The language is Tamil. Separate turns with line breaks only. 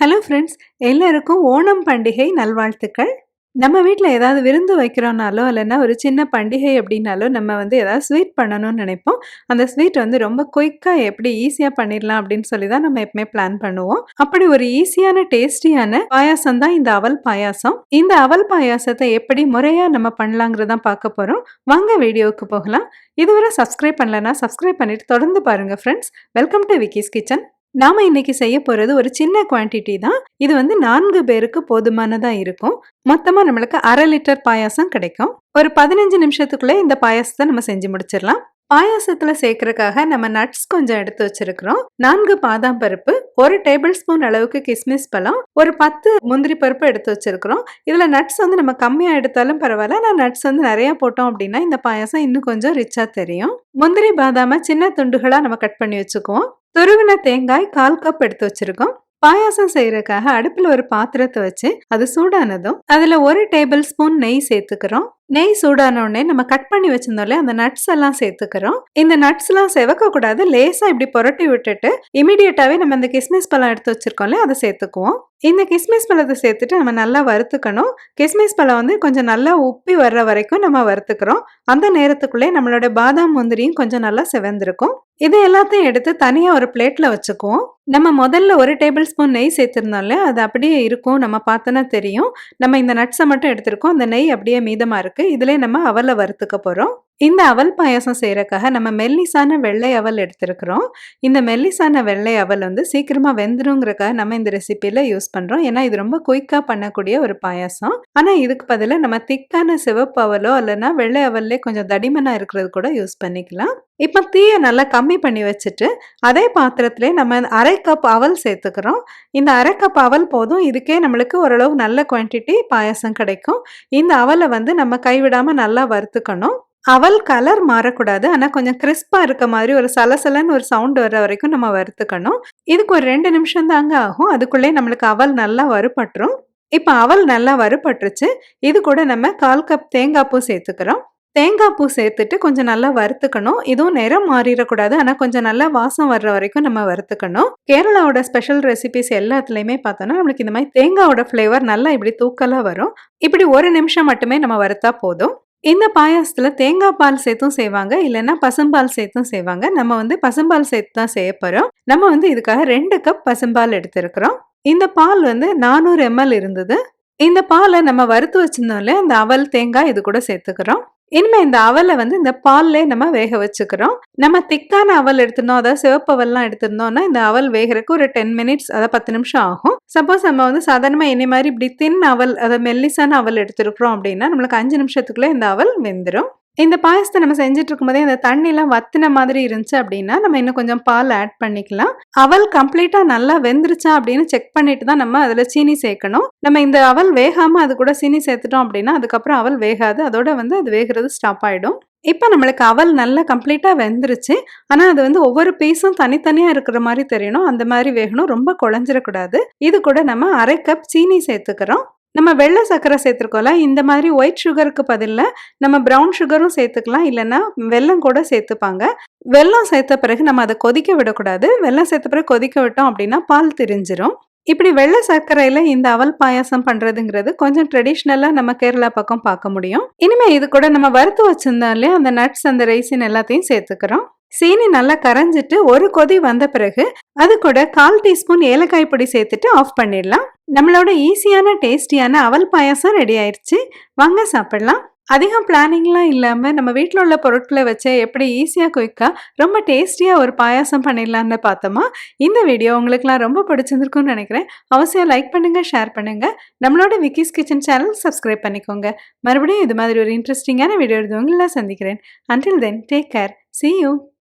ஹலோ ஃப்ரெண்ட்ஸ், எல்லாருக்கும் ஓணம் பண்டிகை நல்வாழ்த்துக்கள். நம்ம வீட்ல ஏதாவது விருந்து வைக்கிறோம்னாலோ, இல்லன்னா ஒரு சின்ன பண்டிகை அப்படின்னாலோ, நம்ம வந்து ஏதாவது ஸ்வீட் பண்ணணும்னு நினைப்போம். அந்த ஸ்வீட் வந்து ரொம்ப குயிக்கா எப்படி ஈஸியா பண்ணிடலாம் அப்படின்னு சொல்லி தான் நம்ம எப்பவுமே பிளான் பண்ணுவோம். அப்படி ஒரு ஈஸியான, டேஸ்டியான பாயாசம் தான் இந்த அவல் பாயாசம். இந்த அவல் பாயாசத்தை எப்படி முறையா நம்ம பண்ணலாங்கிறத பார்க்க போறோம். வாங்க வீடியோவுக்கு போகலாம். இதுவரை சப்ஸ்கிரைப் பண்ணலன்னா சப்ஸ்கிரைப் பண்ணிட்டு தொடர்ந்து பாருங்க friends. Welcome to Vicky's kitchen. நாம இன்னைக்கு செய்ய போறது ஒரு சின்ன குவான்டிட்டி தான். இது வந்து 4 பேருக்கு போதுமானதா இருக்கும். மொத்தமா நம்மளுக்கு 1/2 லிட்டர் பாயாசம் கிடைக்கும். ஒரு 15 நிமிஷத்துக்குள்ள இந்த பாயாசத்தை நம்ம செஞ்சு முடிச்சிடலாம். பாயாசத்துல சேர்க்கறதுக்காக நம்ம நட்ஸ் கொஞ்சம் எடுத்து வச்சிருக்கிறோம். 4 பாதாம் பருப்பு, 1 டேபிள் ஸ்பூன் அளவுக்கு கிஸ்மிஸ் பழம், ஒரு 10 முந்திரி பருப்பு எடுத்து வச்சிருக்கிறோம். இதுல நட்ஸ் வந்து நம்ம கம்மியா எடுத்தாலும் பரவாயில்ல. ஆனா நட்ஸ் வந்து நிறைய போட்டோம் அப்படின்னா இந்த பாயாசம் இன்னும் கொஞ்சம் ரிச்சா தெரியும். முந்திரி பாதாம சின்ன துண்டுகளா நம்ம கட் பண்ணி வச்சுக்குவோம். துருவின தேங்காய் 1/4 கப் எடுத்து வச்சிருக்கோம். பாயாசம் செய்யறதுக்காக அடுப்புல ஒரு பாத்திரத்தை வச்சு அது சூடானதும் அதுல 1 டேபிள் ஸ்பூன் நெய் சேர்த்துக்கிறோம். நெய் சூடான உடனே நம்ம கட் பண்ணி வச்சிருந்தோம்ல அந்த நட்ஸ் எல்லாம் சேர்த்துக்கிறோம். இந்த நட்ஸ் எல்லாம் செவக்க கூடாது. லேசா இப்படி புரட்டி விட்டுட்டு இமிடியேட்டாவே நம்ம இந்த கிஸ்மிஸ் பழம் எடுத்து வச்சிருக்கோம்ல அதை சேர்த்துக்குவோம். இந்த கிஸ்மிஸ் பழத்தை சேர்த்துட்டு நம்ம நல்லா வறுத்துக்கணும். கிஸ்மிஸ் பழம் வந்து கொஞ்சம் நல்லா உப்பி வர்ற வரைக்கும் நம்ம வறுத்துக்கிறோம். அந்த நேரத்துக்குள்ளே நம்மளோட பாதாம் முந்திரியும் கொஞ்சம் நல்லா செவந்திருக்கும். இது எல்லாத்தையும் எடுத்து தனியா ஒரு பிளேட்ல வச்சுக்குவோம். நம்ம முதல்ல 1 டேபிள் ஸ்பூன் நெய் சேர்த்திருந்தோம்ல அது அப்படியே இருக்கும். நம்ம பார்த்தோன்னா தெரியும். நம்ம இந்த நட்ஸை மட்டும் எடுத்திருக்கோம். அந்த நெய் அப்படியே மீதமா இருக்கு. இதுல நம்ம அவலை வறுத்துக்க போறோம். இந்த அவல் பாயாசம் செய்யறதுக்காக நம்ம மெல்லிசான வெள்ளை அவல் எடுத்திருக்கிறோம். இந்த மெல்லிசான வெள்ளை அவல் வந்து சீக்கிரமா வெந்துருங்கிறதுக்காக நம்ம இந்த ரெசிபியில யூஸ் பண்றோம். ஏன்னா இது ரொம்ப குயிக்கா பண்ணக்கூடிய ஒரு பாயாசம். ஆனா இதுக்கு பதிலா நம்ம திக்கான சிவப்பு அவலோ இல்லைன்னா வெள்ளை அவல்லே கொஞ்சம் தடிமனா இருக்கிறது கூட யூஸ் பண்ணிக்கலாம். இப்ப தீயை நல்லா கம்மி பண்ணி வச்சுட்டு அதே பாத்திரத்திலே நம்ம 1/2 கப் அவல் சேர்த்துக்கிறோம். இந்த 1/2 கப் அவல் போதும். இதுக்கே நம்மளுக்கு ஓரளவு நல்ல குவான்டிட்டி பாயாசம் கிடைக்கும். இந்த அவலை வந்து நம்ம கைவிடாம நல்லா வறுத்துக்கணும். அவல் கலர் மாறக்கூடாது. ஆனா கொஞ்சம் கிறிஸ்பா இருக்க மாதிரி ஒரு சலசலன்னு ஒரு சவுண்ட் வர்ற வரைக்கும் நம்ம வறுத்துக்கணும். இதுக்கு ஒரு 2 நிமிஷம் தாங்க ஆகும். அதுக்குள்ளே நம்மளுக்கு அவல் நல்லா வறுபட்டுரும். இப்ப அவல் நல்லா வறுபட்டுருச்சு. இது கூட நம்ம 1/4 கப் தேங்காய் பூ சேர்த்துக்கிறோம். தேங்காய் பூ சேர்த்துட்டு கொஞ்சம் நல்லா வறுத்துக்கணும். இதுவும் நிறம் மாறிடக்கூடாது. ஆனா கொஞ்சம் நல்லா வாசம் வர்ற வரைக்கும் நம்ம வறுத்துக்கணும். கேரளாவோட ஸ்பெஷல் ரெசிபிஸ் எல்லாத்துலயுமே பார்த்தோம்னா நம்மளுக்கு இந்த மாதிரி தேங்காயோட ஃப்ளேவர் நல்லா இப்படி தூக்கலா வரும். இப்படி 1 நிமிஷம் மட்டுமே நம்ம வறுத்தா போதும். இந்த பாயாசத்துல தேங்காய் பால் சேர்த்தும் செய்வாங்க. இல்லைன்னா பசும்பால் சேர்த்தும் செய்வாங்க. நம்ம வந்து பசும்பால் சேர்த்து தான் செய்ய போறோம். நம்ம வந்து இதுக்காக 2 கப் பசும்பால் எடுத்திருக்கிறோம். இந்த பால் வந்து 400 ml இருந்தது. இந்த பாலை நம்ம வறுத்து வச்சிருந்தோம்ல அந்த அவல் தேங்காய் இது கூட சேர்த்துக்கிறோம். இனிமே இந்த அவலை வந்து இந்த பால்லே நம்ம வேக வச்சுக்கிறோம். நம்ம திக்கான அவல் எடுத்திருந்தோம், அதாவது சிவப்பு அவல்லாம் எடுத்திருந்தோம்னா இந்த அவல் வேகிறதுக்கு ஒரு 10 மினிட்ஸ் அதாவது 10 நிமிஷம் ஆகும். சப்போஸ் நம்ம வந்து சாதாரணமா என்னை மாதிரி இப்படி தின் அவல் அதாவது மெல்லிசான அவல் எடுத்திருக்கிறோம் அப்படின்னா நம்மளுக்கு 5 நிமிஷத்துக்குள்ள இந்த அவல் வெந்துடும். இந்த பாயசத்தை நம்ம செஞ்சுட்டு இருக்கும்போதே அந்த தண்ணிலாம் வத்தின மாதிரி இருந்துச்சு அப்படின்னா நம்ம இன்னும் கொஞ்சம் பால் ஆட் பண்ணிக்கலாம். அவல் கம்ப்ளீட்டா நல்லா வெந்துருச்சா அப்படின்னு செக் பண்ணிட்டு தான் நம்ம அதுல சீனி சேர்க்கணும். நம்ம இந்த அவல் வேகாம அது கூட சீனி சேர்த்துட்டோம் அப்படின்னா அதுக்கப்புறம் அவல் வேகாது. அதோட வந்து அது வேகிறது ஸ்டாப் ஆயிடும். இப்ப நம்மளுக்கு அவல் நல்லா கம்ப்ளீட்டா வெந்துருச்சு. ஆனா அது வந்து ஒவ்வொரு பீஸும் தனித்தனியா இருக்கிற மாதிரி தெரியணும். அந்த மாதிரி வேகணும். ரொம்ப குழஞ்சிடக்கூடாது. இது கூட நம்ம 1/2 கப் சீனி சேர்த்துக்கிறோம். நம்ம வெள்ளை சர்க்கரை சேர்த்துருக்கோம்ல, இந்த மாதிரி ஒயிட் சுகருக்கு பதிலா நம்ம ப்ரௌன் சுகரும் சேர்த்துக்கலாம். இல்லைன்னா வெல்லம் கூட சேர்த்துப்பாங்க. வெல்லம் சேர்த்த பிறகு நம்ம அதை கொதிக்க விடக்கூடாது. வெல்லம் சேர்த்த பிறகு கொதிக்க விட்டோம் அப்படின்னா பால் திரிஞ்சிரும். இப்படி வெள்ளை சர்க்கரையில இந்த அவல் பாயாசம் பண்றதுங்கிறது கொஞ்சம் ட்ரெடிஷ்னலா நம்ம கேரளா பக்கம் பார்க்க முடியும். இனிமே இது கூட நம்ம வறுத்து வச்சிருந்தாலே அந்த நட்ஸ் அந்த ரைசின் எல்லாத்தையும் சேர்த்துக்கிறோம். சீனி நல்லா கரைஞ்சிட்டு ஒரு கொதி வந்த பிறகு அது கூட 1/4 டீஸ்பூன் ஏலக்காய் பொடி சேர்த்துட்டு ஆஃப் பண்ணிடலாம். நம்மளோட ஈஸியான டேஸ்டியான அவல் பாயாசம் ரெடி ஆயிடுச்சு. வாங்க சாப்பிடலாம். அதிகம் பிளானிங்லாம் இல்லாம நம்ம வீட்டில் உள்ள பொருட்களை வச்சு எப்படி ஈஸியா குயிக்கா ரொம்ப டேஸ்டியா ஒரு பாயாசம் பண்ணிடலான்னு பார்த்தோமா. இந்த வீடியோ உங்களுக்குலாம் ரொம்ப பிடிச்சிருக்கும்னு நினைக்கிறேன். அவசியம் லைக் பண்ணுங்க, ஷேர் பண்ணுங்க. நம்மளோட விக்கிஸ் கிச்சன் சேனல் சப்ஸ்கிரைப் பண்ணிக்கோங்க. மறுபடியும் இது மாதிரி ஒரு இன்ட்ரெஸ்டிங்கான வீடியோ எடுத்து உங்களை சந்திக்கிறேன். Until then, take care. See you.